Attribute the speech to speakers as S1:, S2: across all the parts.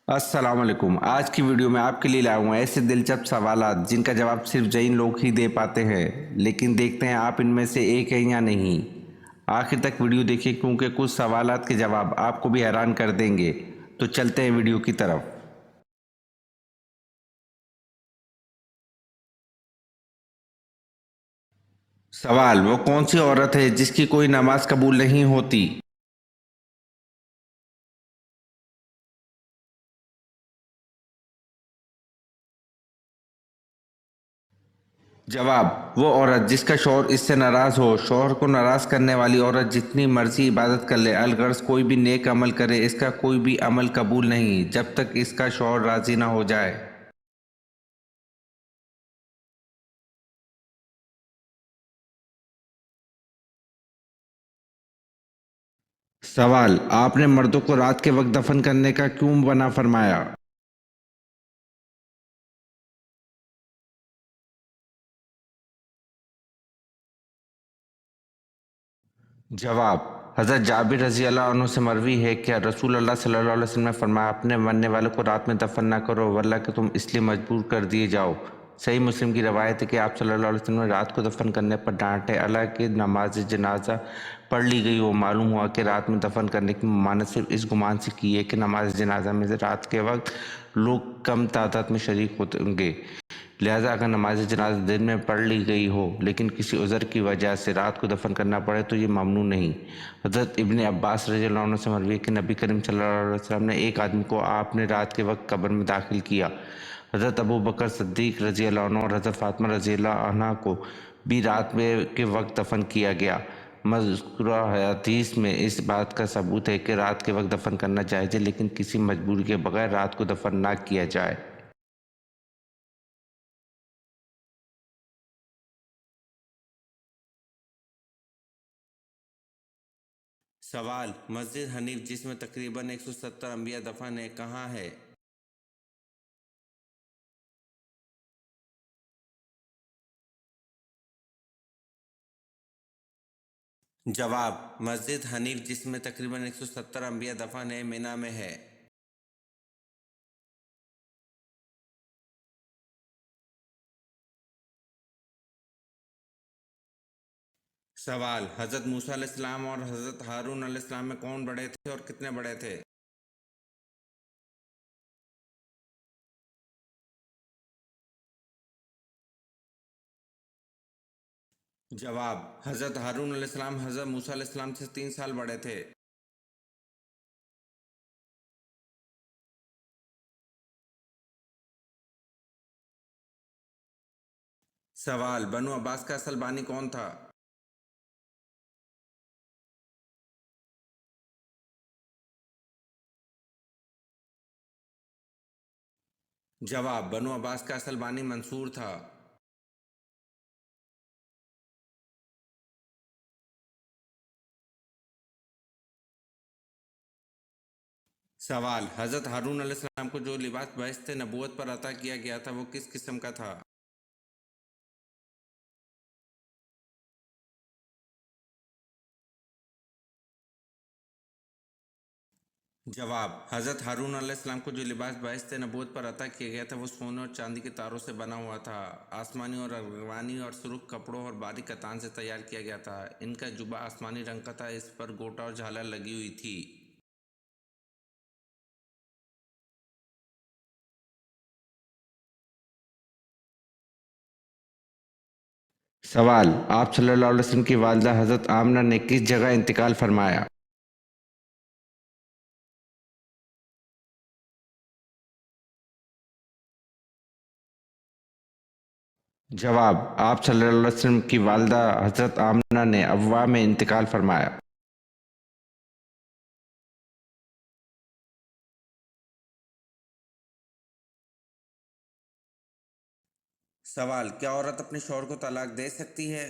S1: السلام علیکم۔ آج کی ویڈیو میں آپ کے لیے لایا ہوں ایسے دلچسپ سوالات جن کا جواب صرف جین لوگ ہی دے پاتے ہیں، لیکن دیکھتے ہیں آپ ان میں سے ایک ہیں یا نہیں۔ آخر تک ویڈیو دیکھیں کیونکہ کچھ سوالات کے جواب آپ کو بھی حیران کر دیں گے۔ تو چلتے ہیں ویڈیو کی طرف۔ سوال: وہ کون سی عورت ہے جس کی کوئی نماز قبول نہیں ہوتی؟ جواب: وہ عورت جس کا شوہر اس سے ناراض ہو۔ شوہر کو ناراض کرنے والی عورت جتنی مرضی عبادت کر لے، الغرض کوئی بھی نیک عمل کرے، اس کا کوئی بھی عمل قبول نہیں جب تک اس کا شوہر راضی نہ ہو جائے۔ سوال: آپ نے مردوں کو رات کے وقت دفن کرنے کا کیوں منع فرمایا؟ جواب: حضرت جابر رضی اللہ عنہ سے مروی ہے کہ رسول اللہ صلی اللہ علیہ وسلم نے فرمایا، اپنے مرنے والوں کو رات میں دفن نہ کرو ورنہ کہ تم اس لیے مجبور کر دیے جاؤ۔ صحیح مسلم کی روایت ہے کہ آپ صلی اللہ علیہ وسلم نے رات کو دفن کرنے پر ڈانٹے، حالانکہ نماز جنازہ پڑھ لی گئی ہو۔ معلوم ہوا کہ رات میں دفن کرنے کی ممانعت صرف اس گمان سے کی ہے کہ نماز جنازہ میں رات کے وقت لوگ کم تعداد میں شریک ہوتے ہوں گے، لہٰذا اگر نماز جنازہ دن میں پڑھ لی گئی ہو لیکن کسی عذر کی وجہ سے رات کو دفن کرنا پڑے تو یہ ممنوع نہیں۔ حضرت ابن عباس رضی اللہ عنہ سے مروی ہے کہ نبی کریم صلی اللہ علیہ وسلم نے ایک آدمی کو آپ نے رات کے وقت قبر میں داخل کیا۔ حضرت ابو بکر صدیق رضی اللہ عنہ اور حضرت فاطمہ رضی اللہ عنہ کو بھی رات کے وقت دفن کیا گیا۔ مذکورہ حدیث میں اس بات کا ثبوت ہے کہ رات کے وقت دفن کرنا جائز ہے، لیکن کسی مجبوری کے بغیر رات کو دفن نہ کیا جائے۔ سوال: مسجد حنیف جس میں تقریباً 170 انبیاء دفن ہیں کہاں ہے؟ جواب: مسجد حنیف جس میں تقریباً 170 انبیاء دفن ہیں مینا میں ہے۔ سوال: حضرت موسیٰ علیہ السلام اور حضرت ہارون علیہ السلام میں کون بڑے تھے اور کتنے بڑے تھے؟ جواب: حضرت ہارون علیہ السلام حضرت موسیٰ علیہ السلام سے 3 سال بڑے تھے۔ سوال: بنو عباس کا اصل بانی کون تھا؟ جواب: بنو عباس کا اصل بانی منصور تھا۔ سوال: حضرت ہارون علیہ السلام کو جو لباس بعثت نبوت پر عطا کیا گیا تھا وہ کس قسم کا تھا؟ جواب: حضرت ہارون علیہ السلام کو جو لباس بعثت نبوت پر عطا کیا گیا تھا وہ سونے اور چاندی کے تاروں سے بنا ہوا تھا، آسمانی اور ارغوانی اور سرخ کپڑوں اور باریک کتان سے تیار کیا گیا تھا۔ ان کا جبہ آسمانی رنگ کا تھا، اس پر گوٹا اور جھالر لگی ہوئی تھی۔ سوال: آپ صلی اللہ علیہ وسلم کی والدہ حضرت آمنہ نے کس جگہ انتقال فرمایا؟ جواب: آپ صلی اللہ علیہ وسلم کی والدہ حضرت آمنہ نے ابواء میں انتقال فرمایا۔ سوال: کیا عورت اپنے شوہر کو طلاق دے سکتی ہے؟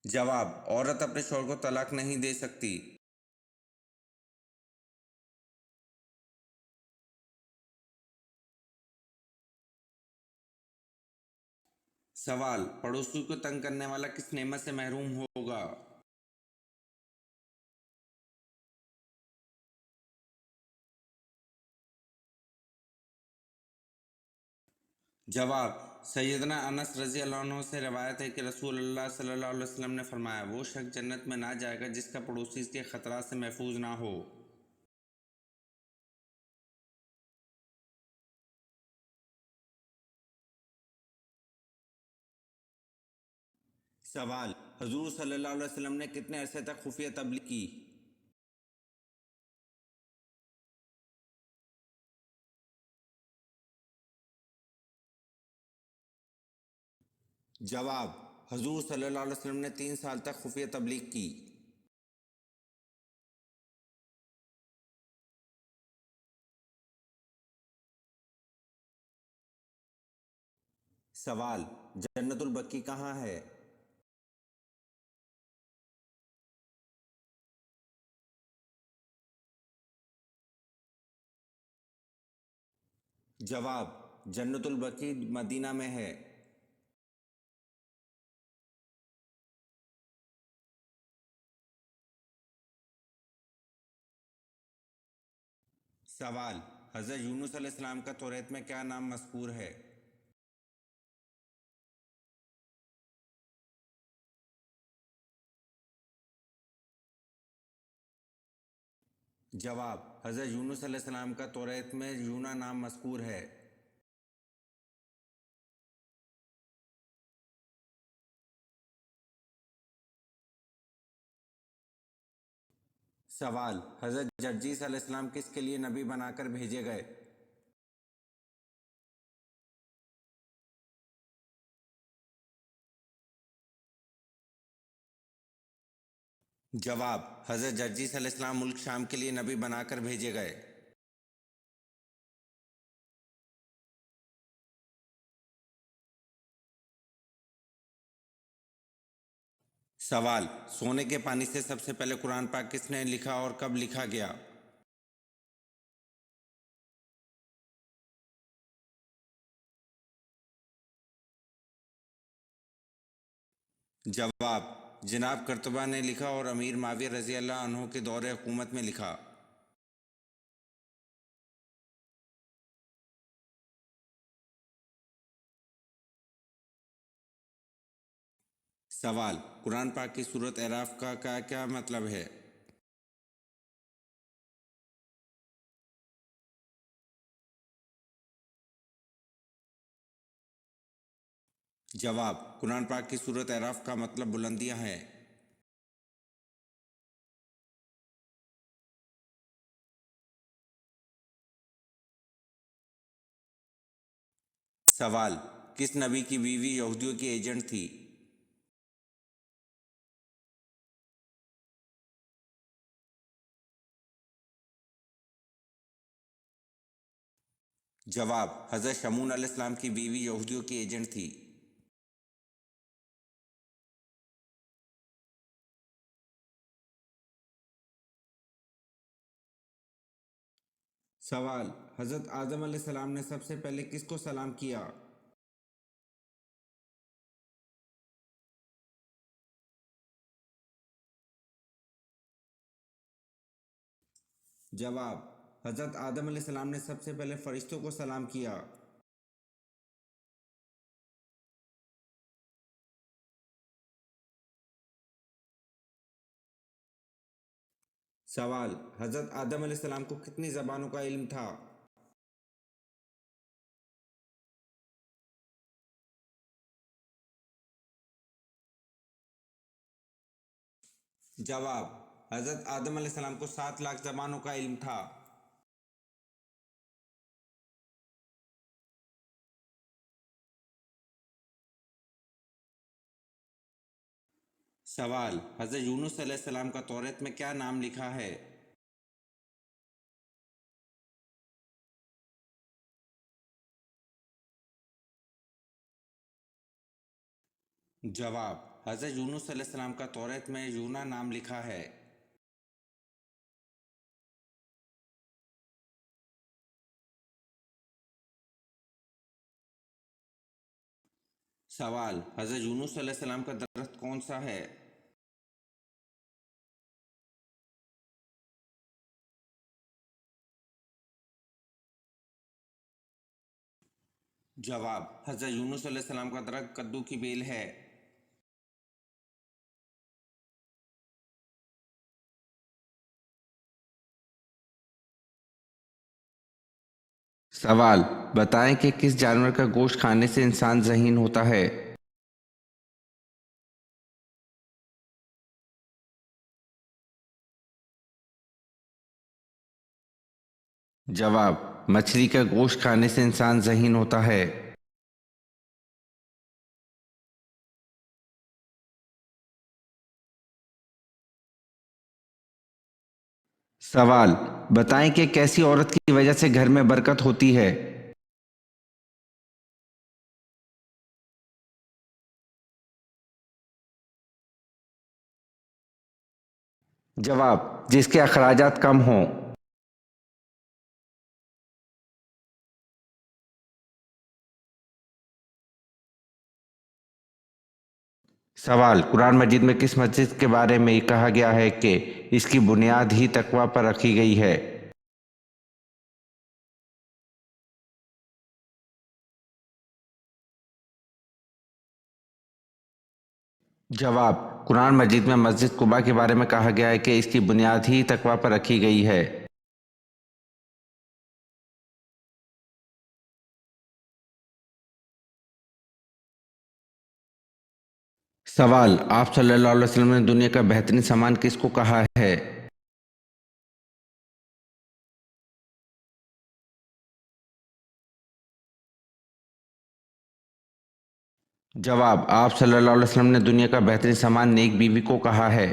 S1: جواب: عورت اپنے شوہر کو طلاق نہیں دے سکتی۔ سوال: پڑوسی کو تنگ کرنے والا کس نعمت سے محروم ہوگا؟ جواب: سیدنا انس رضی اللہ عنہ سے روایت ہے کہ رسول اللہ صلی اللہ علیہ وسلم نے فرمایا، وہ شخص جنت میں نہ جائے گا جس کا پڑوسی اس کے خطرات سے محفوظ نہ ہو۔ سوال: حضور صلی اللہ علیہ وسلم نے کتنے عرصے تک خفیہ تبلیغ کی؟ جواب: حضور صلی اللہ علیہ وسلم نے 3 سال تک خفیہ تبلیغ کی۔ سوال: جنت البقیع کہاں ہے؟ جواب: جنت البقیع مدینہ میں ہے۔ سوال: حضرت یونس علیہ السلام کا توریت میں کیا نام مذکور ہے؟ جواب: حضرت یونس علیہ السلام کا توریت میں یونا نام مذکور ہے۔ سوال: حضرت جرجیس علیہ السلام کس کے لیے نبی بنا کر بھیجے گئے؟ جواب: حضرت جرجیس علیہ السلام ملک شام کے لیے نبی بنا کر بھیجے گئے۔ سوال: سونے کے پانی سے سب سے پہلے قرآن پاک کس نے لکھا اور کب لکھا گیا؟ جواب: جناب قرطبہ نے لکھا اور امیر معاویہ رضی اللہ عنہ کے دور حکومت میں لکھا۔ سوال: قرآن پاک کی سورۃ اعراف کا کیا مطلب ہے؟ جواب: قرآن پاک کی سورۃ اعراف کا مطلب بلندیاں ہے۔ سوال: کس نبی کی بیوی یہودیوں کی ایجنٹ تھی؟ جواب: حضرت شمعون علیہ السلام کی بیوی یہودیوں کی ایجنٹ تھی۔ سوال: حضرت آدم علیہ السلام نے سب سے پہلے کس کو سلام کیا؟ جواب: حضرت آدم علیہ السلام نے سب سے پہلے فرشتوں کو سلام کیا۔ سوال: حضرت آدم علیہ السلام کو کتنی زبانوں کا علم تھا؟ جواب: حضرت آدم علیہ السلام کو 7 لاکھ زبانوں کا علم تھا۔ سوال: حضرت یونس علیہ السلام کا توریت میں کیا نام لکھا ہے؟ جواب: حضرت یونس علیہ السلام کا توریت میں یونا نام لکھا ہے۔ سوال: حضرت یونس علیہ السلام کا درخت کون سا ہے؟ جواب: حضرت یونس علیہ السلام کا درخت کدو کی بیل ہے۔ سوال: بتائیں کہ کس جانور کا گوشت کھانے سے انسان ذہین ہوتا ہے؟ جواب: مچھلی کا گوشت کھانے سے انسان ذہین ہوتا ہے۔ سوال: بتائیں کہ کیسی عورت کی وجہ سے گھر میں برکت ہوتی ہے؟ جواب: جس کے اخراجات کم ہوں۔ سوال: قرآن مجید میں کس مسجد کے بارے میں یہ کہا گیا ہے کہ اس کی بنیاد ہی تقوی پر رکھی گئی ہے؟ جواب: قرآن مجید میں مسجد قباء کے بارے میں کہا گیا ہے کہ اس کی بنیاد ہی تقوی پر رکھی گئی ہے۔ سوال: آپ صلی اللہ علیہ وسلم نے دنیا کا بہترین سامان کس کو کہا ہے؟ جواب: آپ صلی اللہ علیہ وسلم نے دنیا کا بہترین سامان نیک بیوی کو کہا ہے۔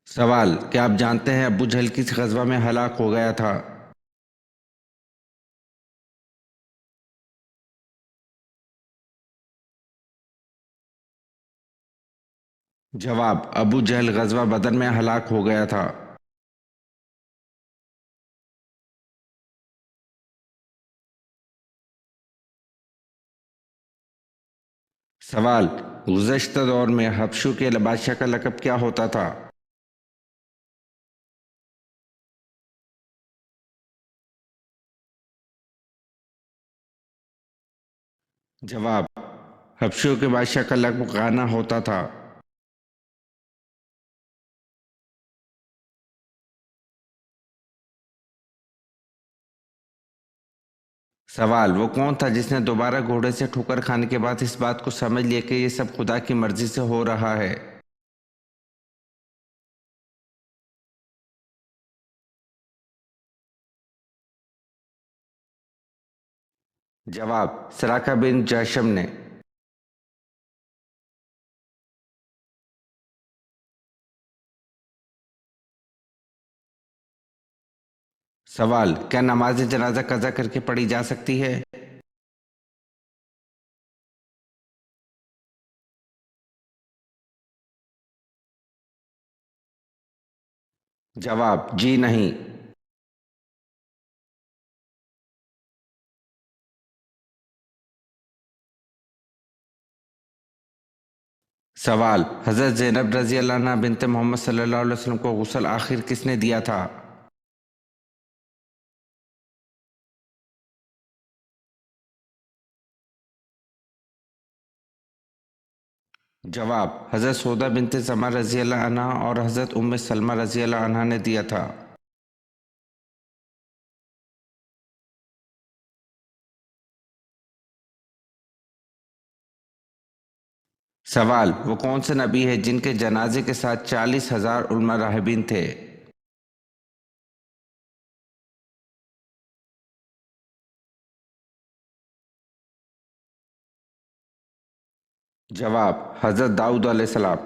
S1: سوال: کیا آپ جانتے ہیں ابو جہل کس غزوہ میں ہلاک ہو گیا تھا؟ جواب: ابو جہل غزوہ بدر میں ہلاک ہو گیا تھا۔ سوال: گزشتہ دور میں حبشوں کے بادشاہ کا لقب کیا ہوتا تھا؟ جواب: حبشوں کے بادشاہ کا لقب غانا ہوتا تھا۔ سوال: وہ کون تھا جس نے دوبارہ گھوڑے سے ٹھوکر کھانے کے بعد اس بات کو سمجھ لیا کہ یہ سب خدا کی مرضی سے ہو رہا ہے؟ جواب: سراقہ بن جاشم نے۔ سوال: کیا نماز جنازہ قضا کر کے پڑھی جا سکتی ہے؟ جواب: جی نہیں۔ سوال: حضرت زینب رضی اللہ عنہ بنت محمد صلی اللہ علیہ وسلم کو غسل آخر کس نے دیا تھا؟ جواب: حضرت سودہ بنت زمع رضی اللہ عنہ اور حضرت ام سلمہ رضی اللہ عنہ نے دیا تھا۔ سوال: وہ کون سے نبی ہے جن کے جنازے کے ساتھ 40,000 علماء راہبین تھے؟ جواب: حضرت داؤد علیہ السلام۔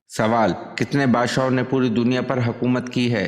S1: سوال: کتنے بادشاہوں نے پوری دنیا پر حکومت کی ہے؟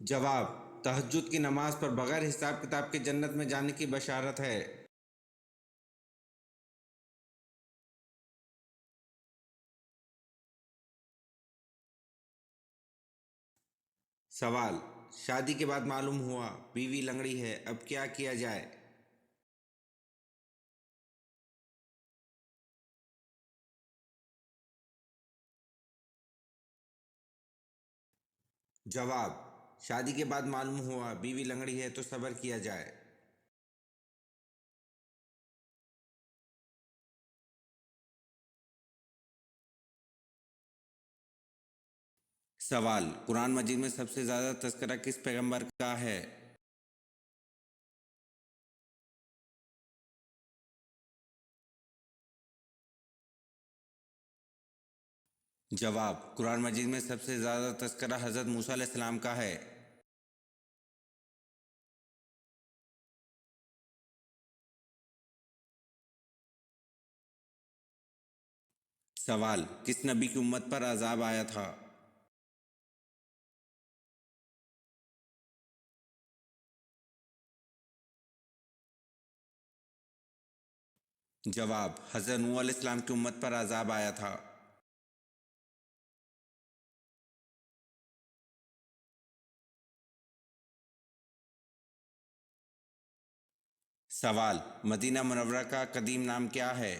S1: جواب: تہجد کی نماز پر بغیر حساب کتاب کے جنت میں جانے کی بشارت ہے۔ سوال: شادی کے بعد معلوم ہوا بیوی لنگڑی ہے، اب کیا کیا جائے؟ جواب: شادی کے بعد معلوم ہوا بیوی لنگڑی ہے تو صبر کیا جائے۔ سوال: قرآن مجید میں سب سے زیادہ تذکرہ کس پیغمبر کا ہے؟ جواب: قرآن مجید میں سب سے زیادہ تذکرہ حضرت موسیٰ علیہ السلام کا ہے۔ سوال: کس نبی کی امت پر عذاب آیا تھا؟ جواب: حضرت نوح علیہ السلام کی امت پر عذاب آیا تھا۔ سوال: مدینہ منورہ کا قدیم نام کیا ہے؟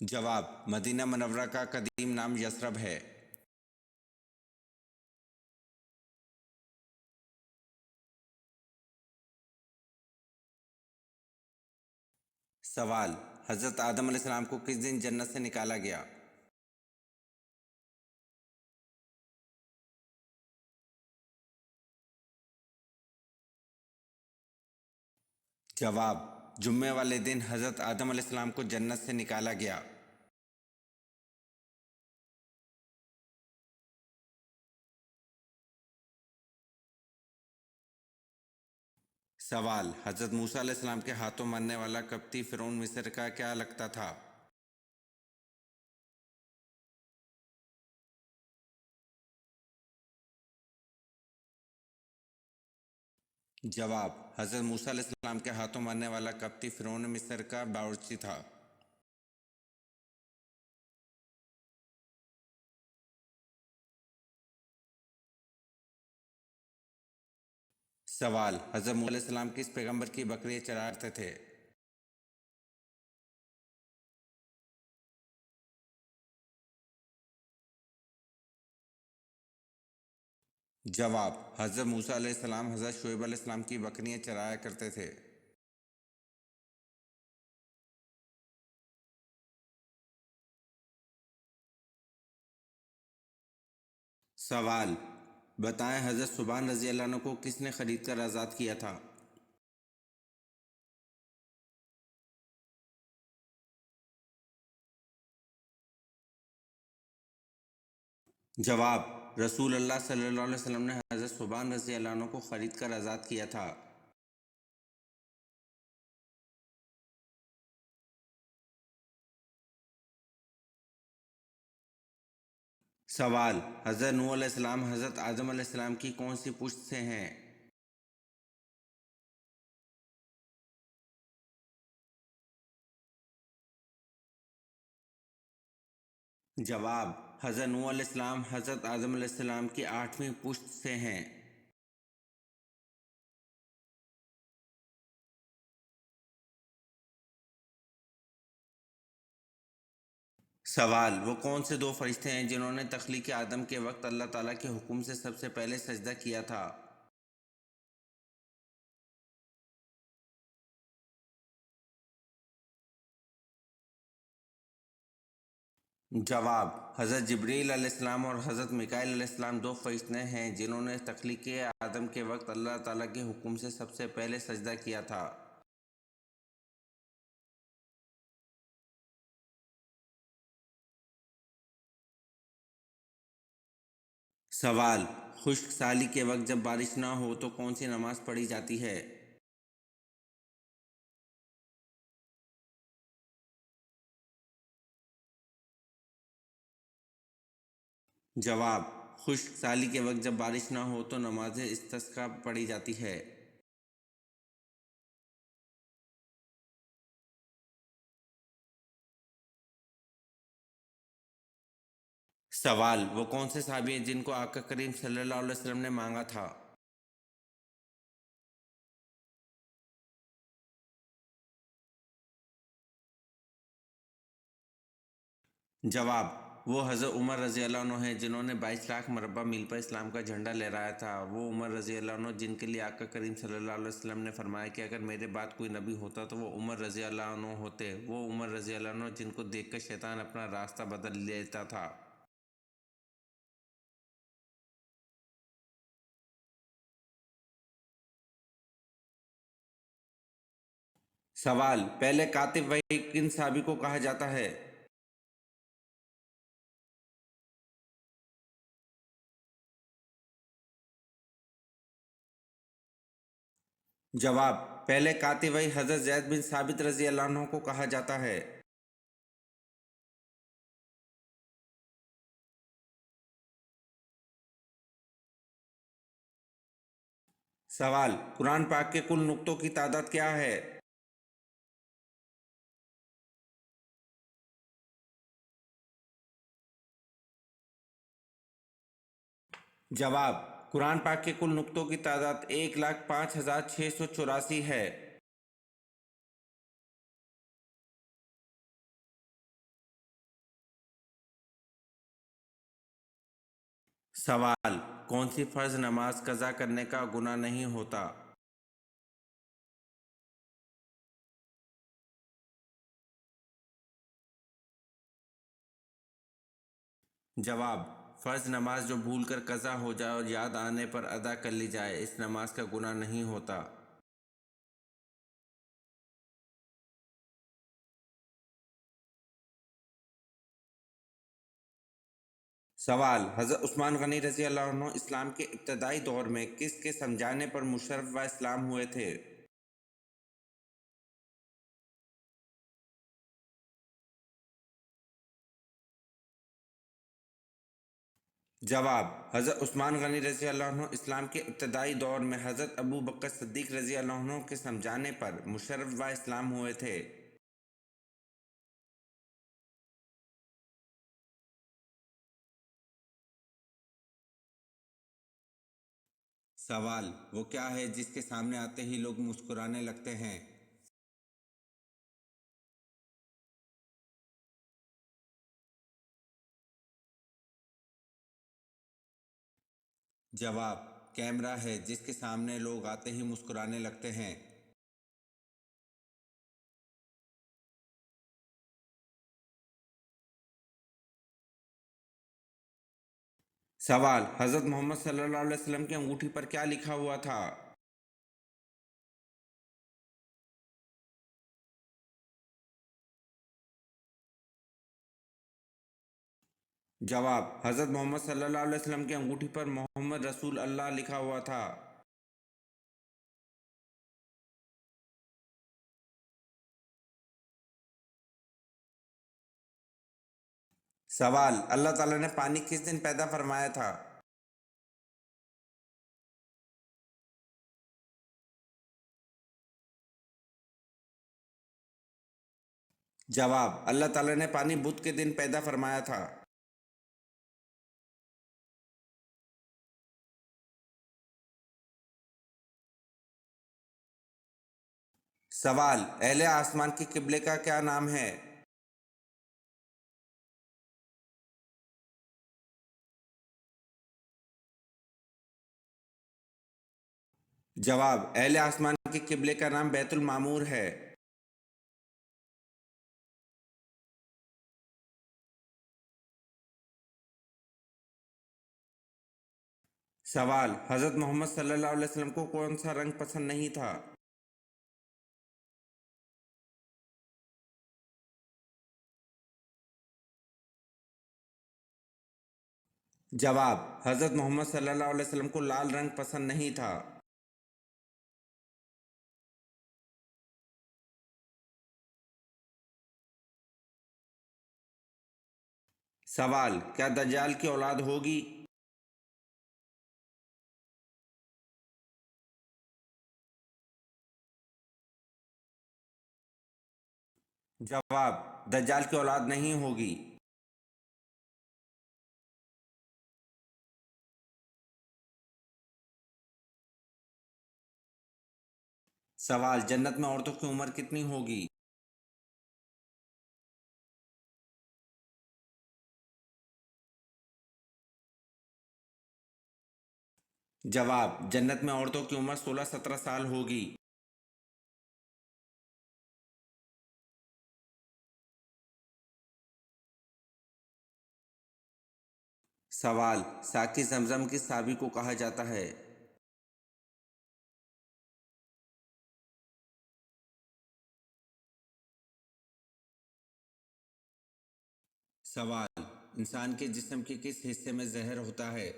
S1: جواب: مدینہ منورہ کا قدیم نام یثرب ہے۔ سوال: حضرت آدم علیہ السلام کو کس دن جنت سے نکالا گیا؟ جواب: جمعے والے دن حضرت آدم علیہ السلام کو جنت سے نکالا گیا۔ سوال: حضرت موسیٰ علیہ السلام کے ہاتھوں مرنے والا قبطی فرعون مصر کا کیا لگتا تھا؟ جواب: حضرت موسیٰ علیہ السلام کے ہاتھوں مرنے والا قبطی فرعون مصر کا باورچی تھا۔ سوال: حضرت موسیٰ علیہ السلام کس پیغمبر کی بکریاں چرایا کرتے تھے؟ جواب: حضرت موسیٰ علیہ السلام حضرت شعیب علیہ السلام کی بکریاں چرایا کرتے تھے۔ سوال: بتائیں حضرت سبحان رضی اللہ عنہ کو کس نے خرید کر آزاد کیا تھا؟ جواب: رسول اللہ صلی اللہ علیہ وسلم نے حضرت سبحان رضی اللہ عنہ کو خرید کر آزاد کیا تھا۔ سوال: حضرت نوح علیہ السلام حضرت آدم علیہ السلام کی کون سی پشت سے ہیں؟ جواب: حضرت نوح علیہ السلام حضرت آدم علیہ السلام کی 8ویں پشت سے ہیں۔ سوال: وہ کون سے دو فرشتے ہیں جنہوں نے تخلیق آدم کے وقت اللہ تعالیٰ کے حکم سے سب سے پہلے سجدہ کیا تھا؟ جواب: حضرت جبریل علیہ السلام اور حضرت میکائیل علیہ السلام دو فرشتے ہیں جنہوں نے تخلیق آدم کے وقت اللہ تعالیٰ کے حکم سے سب سے پہلے سجدہ کیا تھا۔ سوال: خشک سالی کے وقت جب بارش نہ ہو تو کون سی نماز پڑھی جاتی ہے؟ جواب: خشک سالی کے وقت جب بارش نہ ہو تو نماز استسقاء پڑھی جاتی ہے۔ سوال: وہ کون سے صحابی ہیں جن کو آقا کریم صلی اللہ علیہ وسلم نے مانگا تھا؟ جواب: وہ حضرت عمر رضی اللہ عنہ ہیں جنہوں نے 22 لاکھ مربع میل پر اسلام کا جھنڈا لہرایا تھا۔ وہ عمر رضی اللہ عنہ جن کے لیے آقا کریم صلی اللہ علیہ وسلم نے فرمایا کہ اگر میرے بعد کوئی نبی ہوتا تو وہ عمر رضی اللہ عنہ ہوتے۔ وہ عمر رضی اللہ عنہ جن کو دیکھ کر شیطان اپنا راستہ بدل لیتا تھا۔ سوال: پہلے کاتب وحی کن صحابی کو کہا جاتا ہے؟ جواب: پہلے کاتب وحی حضرت زید بن ثابت رضی اللہ عنہ کو کہا جاتا ہے۔ سوال: قرآن پاک کے کل نقطوں کی تعداد کیا ہے؟ جواب: قرآن پاک کے کل نقطوں کی تعداد 1,05,684 ہے۔ سوال: کون سی فرض نماز قضا کرنے کا گناہ نہیں ہوتا؟ جواب: فرض نماز جو بھول کر قضا ہو جائے اور یاد آنے پر ادا کر لی جائے اس نماز کا گناہ نہیں ہوتا۔ سوال: حضرت عثمان غنی رضی اللہ عنہ اسلام کے ابتدائی دور میں کس کے سمجھانے پر مشرف و اسلام ہوئے تھے؟ جواب: حضرت عثمان غنی رضی اللہ عنہ اسلام کے ابتدائی دور میں حضرت ابو بکر صدیق رضی اللہ عنہ کے سمجھانے پر مشرف و اسلام ہوئے تھے۔ سوال: وہ کیا ہے جس کے سامنے آتے ہی لوگ مسکرانے لگتے ہیں؟ جواب: کیمرہ ہے جس کے سامنے لوگ آتے ہی مسکرانے لگتے ہیں۔ سوال: حضرت محمد صلی اللہ علیہ وسلم کی انگوٹھی پر کیا لکھا ہوا تھا؟ جواب: حضرت محمد صلی اللہ علیہ وسلم کی انگوٹھی پر محمد رسول اللہ لکھا ہوا تھا۔ سوال: اللہ تعالیٰ نے پانی کس دن پیدا فرمایا تھا؟ جواب: اللہ تعالیٰ نے پانی بدھ کے دن پیدا فرمایا تھا۔ سوال: اہل آسمان کے قبلے کا کیا نام ہے؟ جواب: اہل آسمان کے قبلے کا نام بیت المعمور ہے۔ سوال: حضرت محمد صلی اللہ علیہ وسلم کو کون سا رنگ پسند نہیں تھا؟ جواب: حضرت محمد صلی اللہ علیہ وسلم کو لال رنگ پسند نہیں تھا۔ سوال: کیا دجال کی اولاد ہوگی؟ جواب: دجال کی اولاد نہیں ہوگی۔ سوال: جنت میں عورتوں کی عمر کتنی ہوگی؟ جواب: جنت میں عورتوں کی عمر 16-17 سال ہوگی۔ سوال: ساقی زمزم کس صحابی کو کہا جاتا ہے؟ سوال: انسان کے جسم کے کس حصے میں زہر ہوتا ہے؟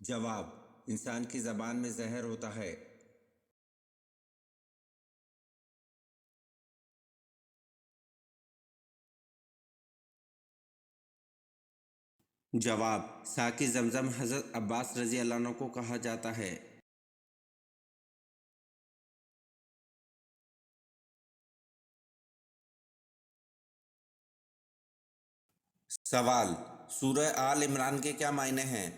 S1: جواب: انسان کی زبان میں زہر ہوتا ہے۔ جواب: ساقی زمزم حضرت عباس رضی اللہ عنہ کو کہا جاتا ہے۔ سوال: سورہ آل عمران کے کیا معنی ہیں؟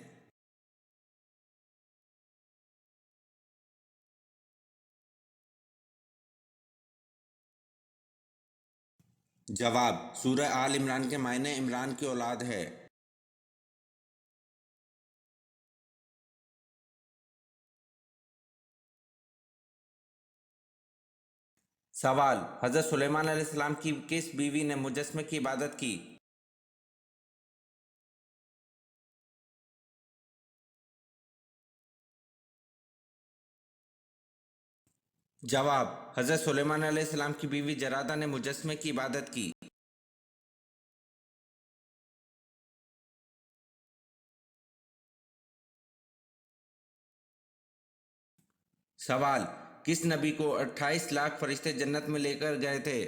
S1: جواب: سورہ آل عمران کے معنی عمران کی اولاد ہے۔ سوال: حضرت سلیمان علیہ السلام کی کس بیوی نے مجسمے کی عبادت کی؟ جواب: حضرت سلیمان علیہ السلام کی بیوی جرادہ نے مجسمے کی عبادت کی۔ سوال: کس نبی کو 28 لاکھ فرشتے جنت میں لے کر گئے تھے؟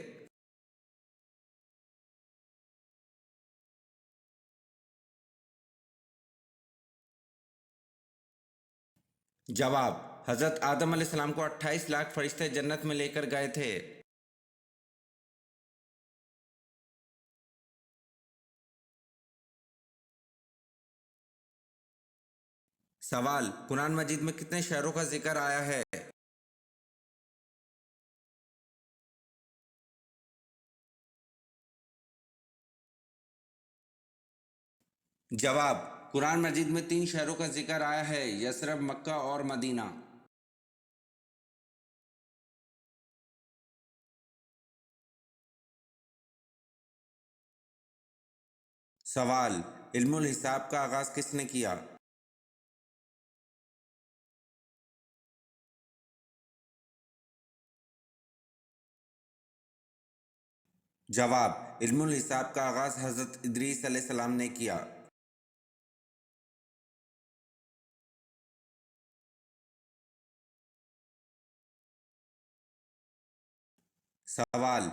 S1: جواب: حضرت آدم علیہ السلام کو 28 لاکھ فرشتے جنت میں لے کر گئے تھے۔ سوال: قرآن مجید میں کتنے شہروں کا ذکر آیا ہے؟ جواب: قرآن مجید میں 3 شہروں کا ذکر آیا ہے: یثرب، مکہ اور مدینہ۔ سوال: علم الحساب کا آغاز کس نے کیا؟ جواب: علم الحساب کا آغاز حضرت ادریس علیہ السلام نے کیا۔ سوال: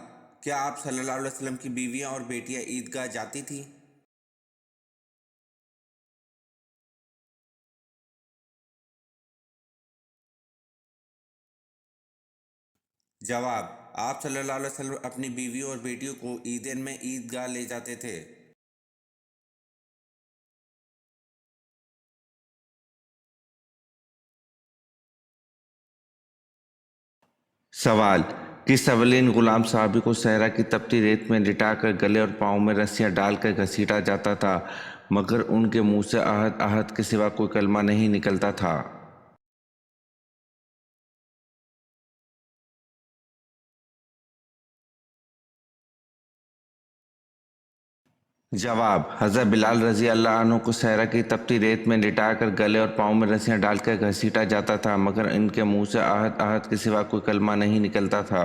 S1: کیا آپ صلی اللہ علیہ وسلم کی بیویاں اور بیٹیاں عیدگاہ جاتی تھیں؟ جواب: آپ صلی اللہ علیہ وسلم اپنی بیویوں اور بیٹیوں کو عیدین میں عیدگاہ لے جاتے تھے۔ سوال: کس اولین غلام صحابی کو صحرا کی تپتی ریت میں لٹا کر گلے اور پاؤں میں رسیاں ڈال کر گھسیٹا جاتا تھا مگر ان کے منہ سے احد احد کے سوا کوئی کلمہ نہیں نکلتا تھا؟ جواب: حضرت بلال رضی اللہ عنہ کو صحرا کی تپتی ریت میں لٹا کر گلے اور پاؤں میں رسیاں ڈال کر گھسیٹا جاتا تھا مگر ان کے منہ سے احد احد کے سوا کوئی کلمہ نہیں نکلتا تھا۔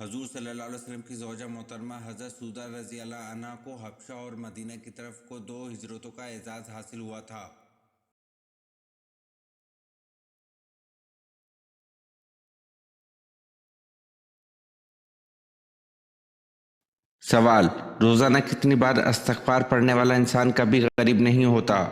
S1: حضور صلی اللہ علیہ وسلم کی زوجہ محترمہ حضرت سودہ رضی اللہ عنہ کو حبشہ اور مدینہ کی طرف کو 2 ہجرتوں کا اعزاز حاصل ہوا تھا۔ سوال: روزانہ کتنی بار استغفار پڑھنے والا انسان کبھی غریب نہیں ہوتا؟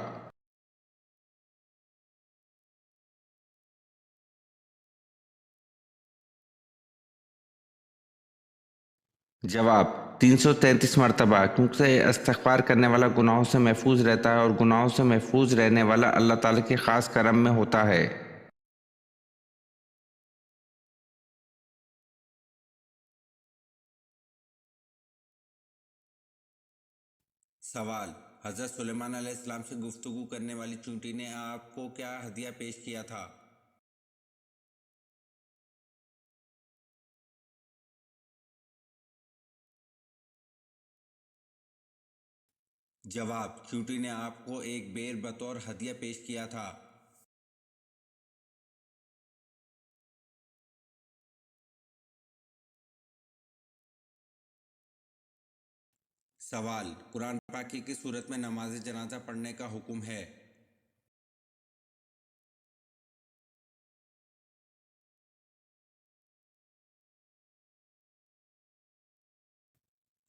S1: جواب: 333 مرتبہ، کیونکہ استغفار کرنے والا گناہوں سے محفوظ رہتا ہے اور گناہوں سے محفوظ رہنے والا اللہ تعالیٰ کے خاص کرم میں ہوتا ہے۔ سوال: حضرت سلیمان علیہ السلام سے گفتگو کرنے والی چونٹی نے آپ کو کیا ہدیہ پیش کیا تھا؟ جواب: چونٹی نے آپ کو ایک بیر بطور ہدیہ پیش کیا تھا۔ سوال: قرآن پاک کی کس صورت میں نماز جنازہ پڑھنے کا حکم ہے؟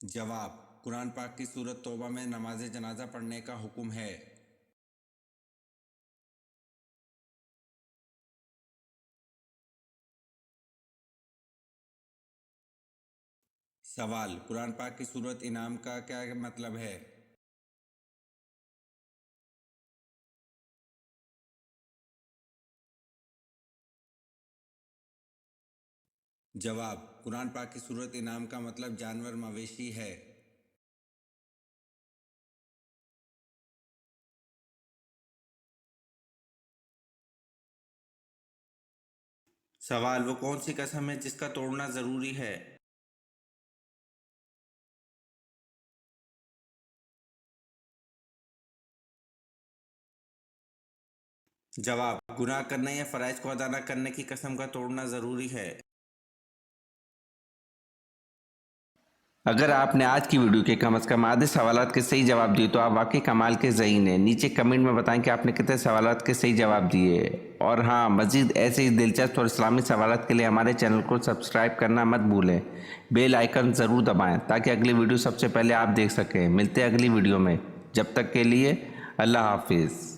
S1: جواب: قرآن پاک کی سورۃ توبہ میں نماز جنازہ پڑھنے کا حکم ہے۔ سوال: قرآن پاک کی سورۃ انعام کا کیا مطلب ہے؟ جواب: قرآن پاک کی سورۃ انعام کا مطلب جانور مویشی ہے۔ سوال: وہ کون سی قسم ہے جس کا توڑنا ضروری ہے؟ جواب: گناہ کرنے یا فرائض کو ادا نہ کرنے کی قسم کا توڑنا ضروری ہے۔ اگر آپ نے آج کی ویڈیو کے کم از کم آدھے سوالات کے صحیح جواب دیے تو آپ واقعی کمال کے ذہین ہیں۔ نیچے کمنٹ میں بتائیں کہ آپ نے کتنے سوالات کے صحیح جواب دیے، اور ہاں، مزید ایسے ہی دلچسپ اور اسلامی سوالات کے لیے ہمارے چینل کو سبسکرائب کرنا مت بھولیں۔ بیل آئیکن ضرور دبائیں تاکہ اگلی ویڈیو سب سے پہلے آپ دیکھ سکیں۔ ملتے ہیں اگلی ویڈیو میں، جب تک کے لیے اللہ حافظ۔